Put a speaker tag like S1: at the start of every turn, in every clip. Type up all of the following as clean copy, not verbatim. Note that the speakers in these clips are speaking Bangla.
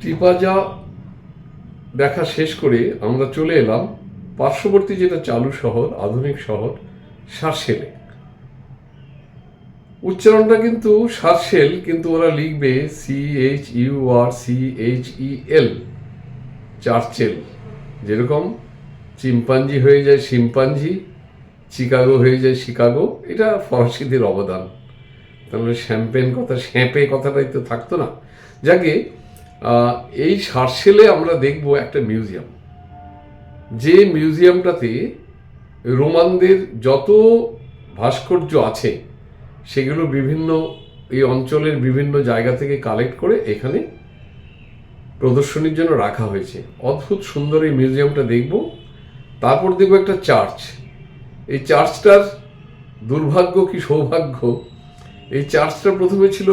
S1: শ্রীপাজা দেখা শেষ করে আমরা চলে এলাম পার্শ্ববর্তী যেটা চালু শহর, আধুনিক শহর শার্শেলে। উচ্চারণটা কিন্তু শার্শেল, কিন্তু ওরা লিখবে CHURCHEL, চার্চেল। যেরকম চিম্পাঞ্জি হয়ে যায় শিম্পাঞ্জি, চিকাগো হয়ে যায় শিকাগো। এটা ফরাসিদের অবদান। তাহলে শ্যাম্পে কথাটাই তো থাকতো না। যাকে এই শার্শেলে আমরা দেখব একটা মিউজিয়াম, যে মিউজিয়ামটাতে রোমানদের যত ভাস্কর্য আছে সেগুলো বিভিন্ন এই অঞ্চলের বিভিন্ন জায়গা থেকে কালেক্ট করে এখানে প্রদর্শনীর জন্য রাখা হয়েছে। অদ্ভুত সুন্দর এই মিউজিয়ামটা দেখব। তারপর দেখব একটা চার্চ। এই চার্চটার দুর্ভাগ্য কি সৌভাগ্য, এই চার্চটা প্রথমে ছিল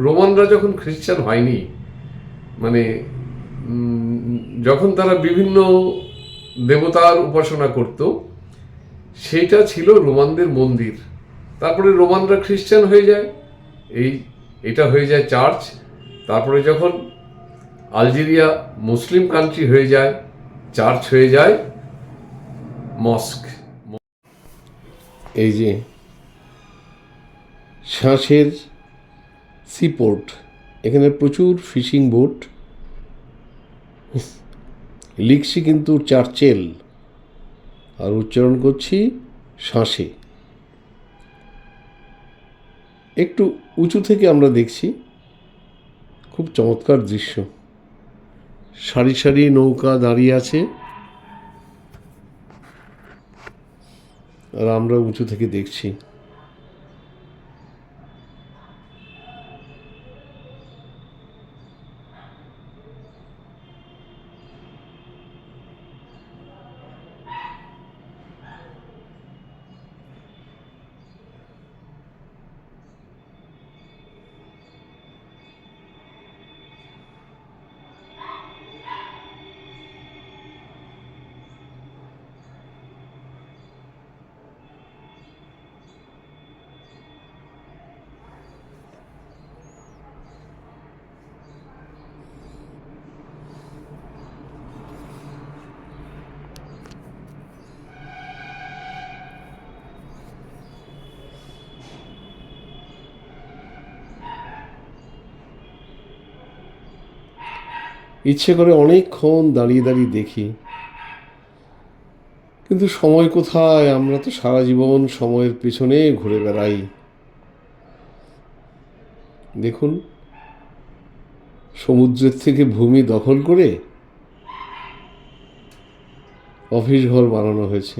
S1: রোমানরা যখন খ্রিস্টান হয়নি, মানে যখন তারা বিভিন্ন দেবতার উপাসনা করত, সেইটা ছিল রোমানদের মন্দির। তারপরে রোমানরা খ্রিস্টান হয়ে যায়, এটা হয়ে যায় চার্চ। তারপরে যখন আলজেরিয়া মুসলিম কান্ট্রি হয়ে যায়, চার্চ হয়ে যায় মস্ক। এই যে শাঁসের সিপোর্ট, এখানে প্রচুর ফিশিং বোট। লিখছি কিন্তু চার্চেল, আর উচ্চারণ করছি শাঁসে। একটু উঁচু থেকে আমরা দেখছি, খুব চমৎকার দৃশ্য। সারি সারি নৌকা দাঁড়িয়ে আছে, আর আমরা উঁচু থেকে দেখছি। ইচ্ছে করে অনেকক্ষণ দাঁড়িয়ে দাঁড়িয়ে দেখি, কিন্তু সময় কোথায়? আমরা তো সারা জীবন সময়ের পেছনে ঘুরে বেড়াই। দেখুন, সমুদ্রের থেকে ভূমি দখল করে অফিস ঘর বানানো হয়েছে।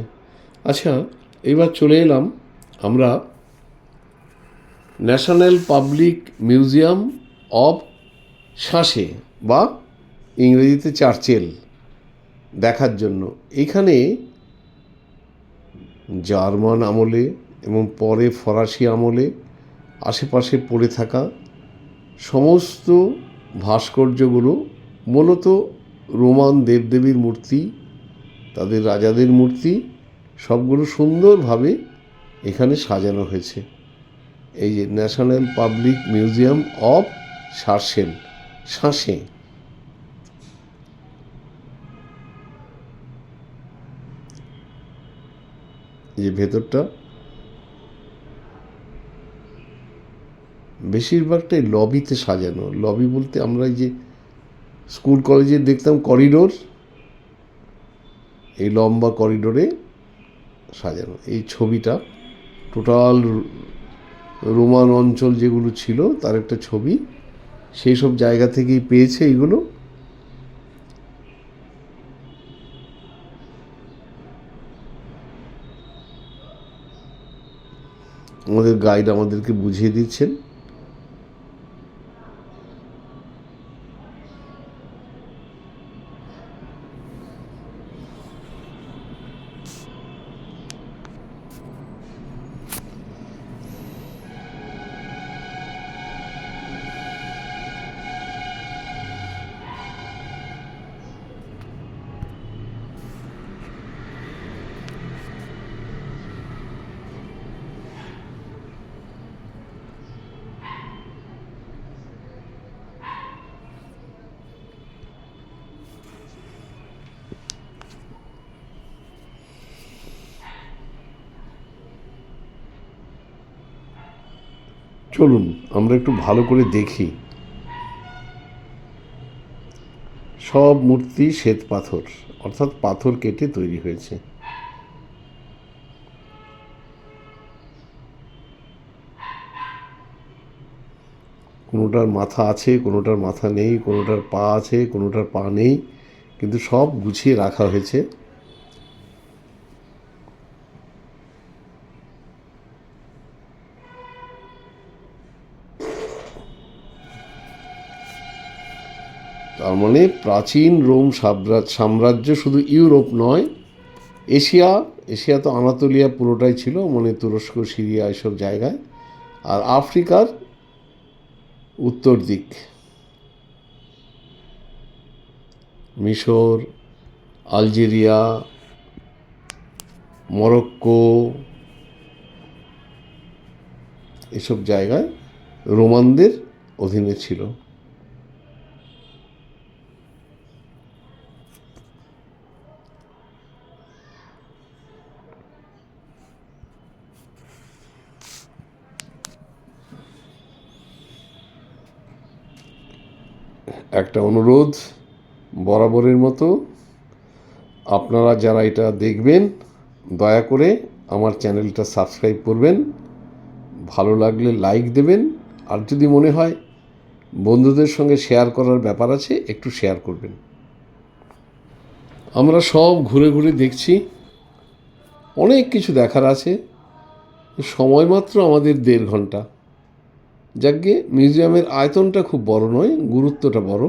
S1: আচ্ছা, এবার চলে এলাম আমরা ন্যাশনাল পাবলিক মিউজিয়াম অব শাঁসে, বা ইংরেজিতে চার্চেল, দেখার জন্য। এখানে জার্মান আমলে এবং পরে ফরাসি আমলে আশেপাশে পড়ে থাকা সমস্ত ভাস্কর্যগুলো মূলত রোমান দেবদেবীর মূর্তি, তাদের রাজাদের মূর্তি, সবগুলো সুন্দরভাবে এখানে সাজানো হয়েছে। এই যে ন্যাশনাল পাবলিক মিউজিয়াম অব শার্শেল, শাঁসে। যে ভেতরটা বেশিরভাগটাই লবিতে সাজানো। লবি বলতে আমরা এই যে স্কুল কলেজে দেখতাম করিডোর, এই লম্বা করিডোরে সাজানো। এই ছবিটা টোটাল রোমান অঞ্চল যেগুলো ছিল তার একটা ছবি, সেই সব জায়গা থেকেই পেয়েছে এগুলো। আমাদের গাইড আমাদেরকে বুঝিয়ে দিচ্ছেন। চলুন আমরা একটু ভালো করে দেখি। সব মূর্তি শ্বেত পাথর, অর্থাৎ পাথর কেটে তৈরি হয়েছে। কোনোটার মাথা আছে, কোনোটার মাথা নেই, কোনোটার পা আছে, কোনোটার পা নেই, কিন্তু সব গুছিয়ে রাখা হয়েছে। তার মানে প্রাচীন রোম সাম্রাজ্য শুধু ইউরোপ নয়, এশিয়া, এশিয়া তো আনাতোলিয়া পুরোটাই ছিল, মানে তুরস্ক, সিরিয়া এসব জায়গায়, আর আফ্রিকার উত্তর দিক, মিশর, আলজেরিয়া, মরক্কো, এসব জায়গায় রোমানদের অধীনে ছিল। একটা অনুরোধ বরাবরের মতো, আপনারা যারা এটা দেখবেন দয়া করে আমার চ্যানেলটা সাবস্ক্রাইব করবেন, ভালো লাগলে লাইক দেবেন, আর যদি মনে হয় বন্ধুদের সঙ্গে শেয়ার করার ব্যাপার আছে একটু শেয়ার করবেন। আমরা সব ঘুরে ঘুরে দেখছি, অনেক কিছু দেখার আছে, সময় মাত্র আমাদের 1.5 ঘন্টা। যাকে মিউজিয়ামের আয়তনটা খুব বড় নয়, গুরুত্বটা বড়।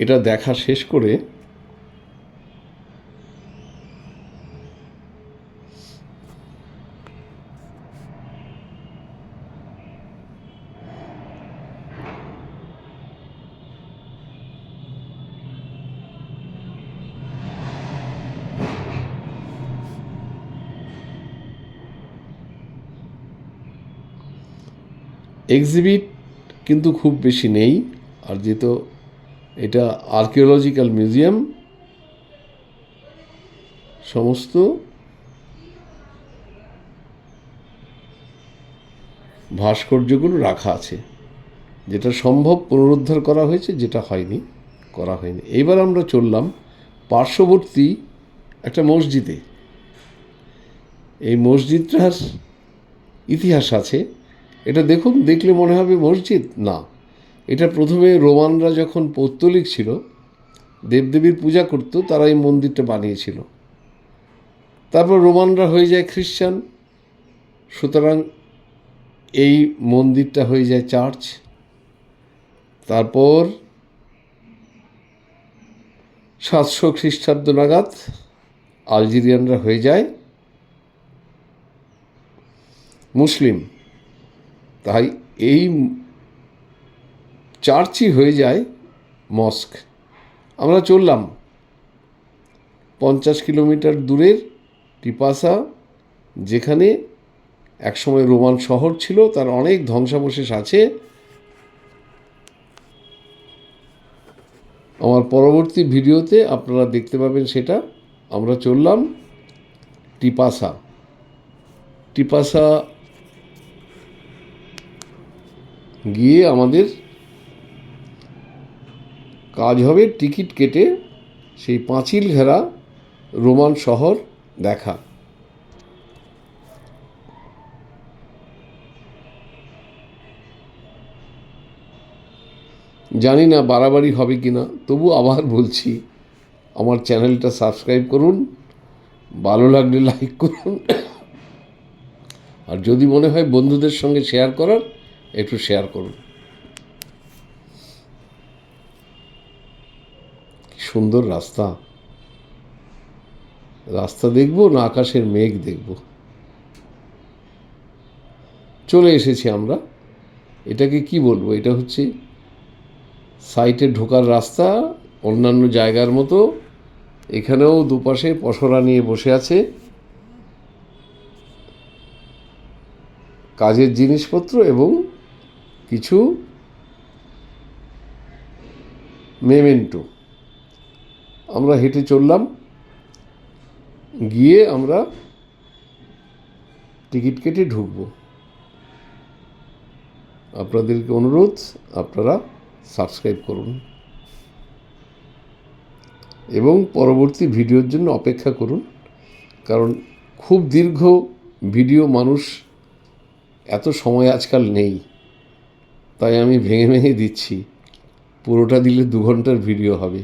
S1: এটা দেখা শেষ করে এক্সিবিট কিন্তু খুব বেশি নেই, আর যেহেতু এটা আর্কিওলজিক্যাল মিউজিয়াম, সমস্ত ভাস্কর্যগুলো রাখা আছে, যেটা সম্ভব পুনরুদ্ধার করা হয়েছে, যেটা করা হয়নি। এইবার আমরা চললাম পার্শ্ববর্তী একটা মসজিদে। এই মসজিদটার ইতিহাস আছে, এটা দেখুন, দেখলে মনে হবে মসজিদ না। এটা প্রথমে রোমানরা যখন পৌত্তলিক ছিল, দেবদেবীর পূজা করত, তারা এই মন্দিরটা বানিয়েছিল। তারপর রোমানরা হয়ে যায় খ্রিস্টান, সুতরাং এই মন্দিরটা হয়ে যায় চার্চ। তারপর 700 খ্রিস্টাব্দ নাগাদ আলজেরিয়ানরা হয়ে যায় মুসলিম, তাই এই চার্চই হয়ে যায় মস্ক। আমরা চললাম 50 কিলোমিটার দূরের টিপাসা, যেখানে একসময় রোমান শহর ছিল, তার অনেক ধ্বংসাবশেষ আছে। আমার পরবর্তী ভিডিওতে আপনারা দেখতে পাবেন সেটা। আমরা চললাম টিপাসা। টিপাসা গিয়ে আমাদের কাজ হবে টিকিট কেটে সেই পাঁচিল ঘেরা রোমান শহর দেখা। জানি না বাড়াবাড়ি হবে কি না, তবু আবার বলছি, আমার চ্যানেলটা সাবস্ক্রাইব করুন, ভালো লাগলে লাইক করুন, আর যদি মনে হয় বন্ধুদের সঙ্গে শেয়ার করার, একটু শেয়ার করুন। কি সুন্দর রাস্তা, রাস্তা দেখবো না আকাশের মেঘ দেখব। চলে এসেছি আমরা। এটাকে কি বলবো, এটা হচ্ছে সাইটে ঢোকার রাস্তা। অন্যান্য জায়গার মতো এখানেও দুপাশে পসরা নিয়ে বসে আছে কাজের জিনিসপত্র এবং কিছু মেমেন্টো। আমরা হেঁটে চললাম, গিয়ে আমরা টিকিট কেটে ঢুকবো। আপনাদেরকে অনুরোধ, আপনারা সাবস্ক্রাইব করুন এবং পরবর্তী ভিডিওর জন্য অপেক্ষা করুন, কারণ খুব দীর্ঘ ভিডিও মানুষ এত সময় আজকাল নেই, তাই আমি ভেঙে ভেঙে দিচ্ছি। পুরোটা দিলে 2 ঘন্টার ভিডিও হবে।